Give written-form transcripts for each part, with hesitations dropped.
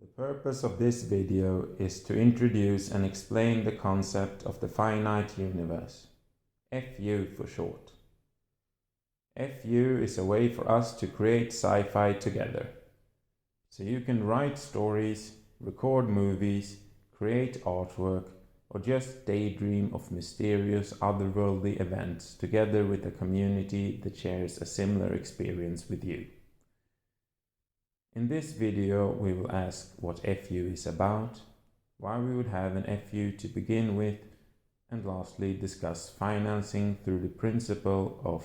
The purpose of this video is to introduce and explain the concept of the finite universe, FU for short. FU is a way for us to create sci-fi together. So you can write stories, record movies, create artwork, or just daydream of mysterious otherworldly events together with a community that shares a similar experience with you. In this video, we will ask what FU is about, why we would have an FU to begin with, and lastly discuss financing through the principle of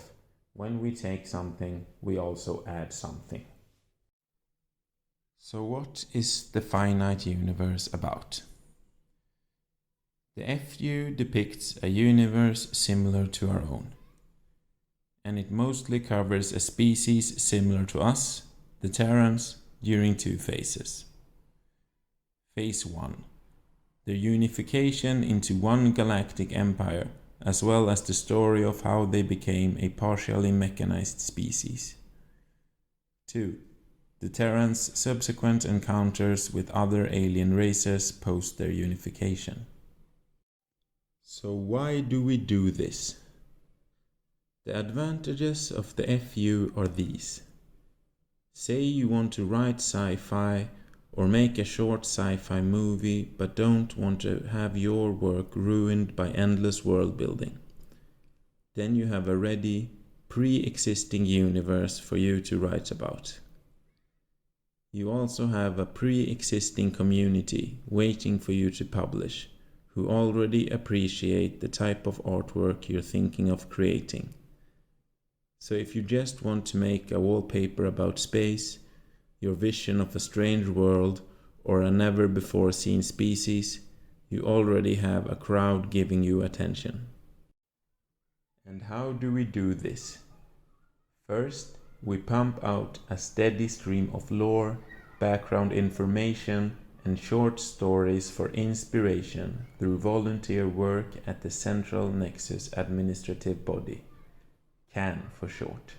when we take something, we also add something. So what is the finite universe about? The FU depicts a universe similar to our own, and it mostly covers a species similar to us, the Terrans, during two phases. Phase 1. Their unification into one galactic empire, as well as the story of how they became a partially mechanized species. 2. The Terrans' subsequent encounters with other alien races post their unification. So why do we do this? The advantages of the FU are these. Say you want to write sci-fi or make a short sci-fi movie but don't want to have your work ruined by endless world building. Then you have a ready, pre-existing universe for you to write about. You also have a pre-existing community waiting for you to publish, who already appreciate the type of artwork you're thinking of creating. So if you just want to make a wallpaper about space, your vision of a strange world, or a never-before-seen species, you already have a crowd giving you attention. And how do we do this? First, we pump out a steady stream of lore, background information, and short stories for inspiration through volunteer work at the Central Nexus Administrative Body, CAN for short.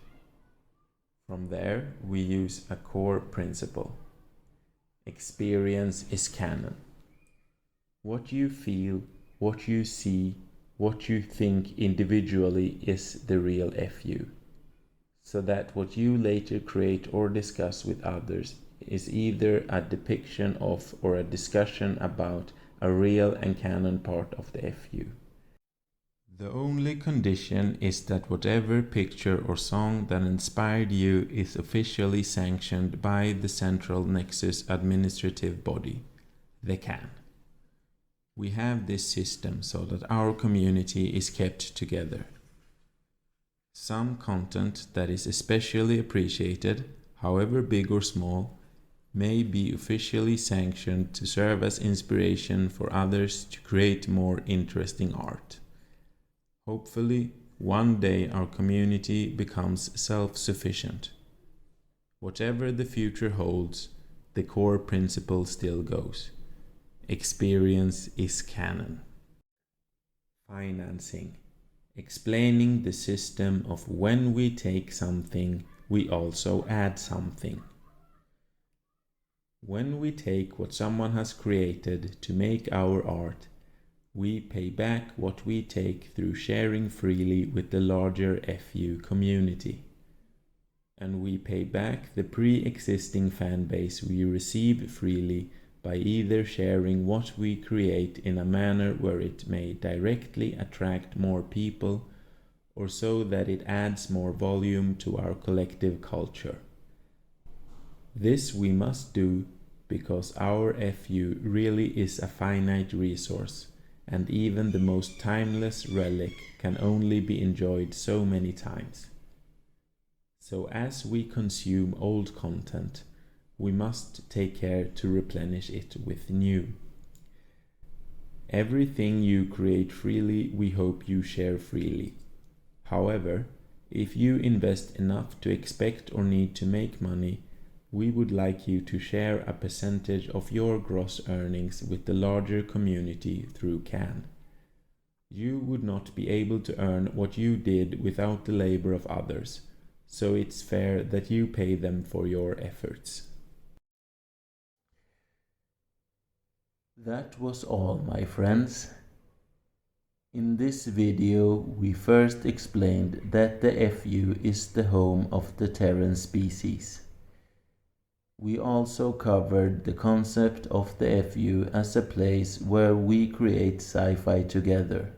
From there, we use a core principle. Experience is canon. What you feel, what you see, what you think individually is the real FU, so that what you later create or discuss with others is either a depiction of or a discussion about a real and canon part of the FU. The only condition is that whatever picture or song that inspired you is officially sanctioned by the Central Nexus Administrative Body, the CAN. We have this system so that our community is kept together. Some content that is especially appreciated, however big or small, may be officially sanctioned to serve as inspiration for others to create more interesting art. Hopefully, one day our community becomes self-sufficient. Whatever the future holds, the core principle still goes. Experience is canon. Financing. Explaining the system of when we take something, we also add something. When we take what someone has created to make our art, we pay back what we take through sharing freely with the larger FU community. And we pay back the pre-existing fan base we receive freely by either sharing what we create in a manner where it may directly attract more people, or so that it adds more volume to our collective culture. This we must do because our FU really is a finite resource, and even the most timeless relic can only be enjoyed so many times. So as we consume old content, we must take care to replenish it with new. Everything you create freely, we hope you share freely. However, if you invest enough to expect or need to make money, we would like you to share a percentage of your gross earnings with the larger community through CAN. You would not be able to earn what you did without the labor of others, so it's fair that you pay them for your efforts. That was all, my friends. In this video, we first explained that the FU is the home of the Terran species. We also covered the concept of the FU as a place where we create sci-fi together.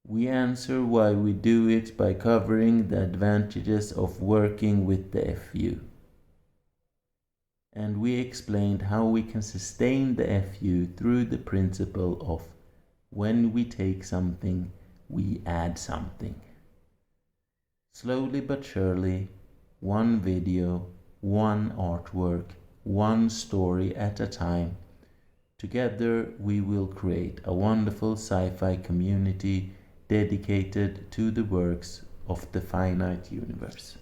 We answer why we do it by covering the advantages of working with the FU. And we explained how we can sustain the FU through the principle of when we take something, we add something. Slowly but surely, one video, one artwork, one story at a time, together we will create a wonderful sci-fi community dedicated to the works of the Finite Universe.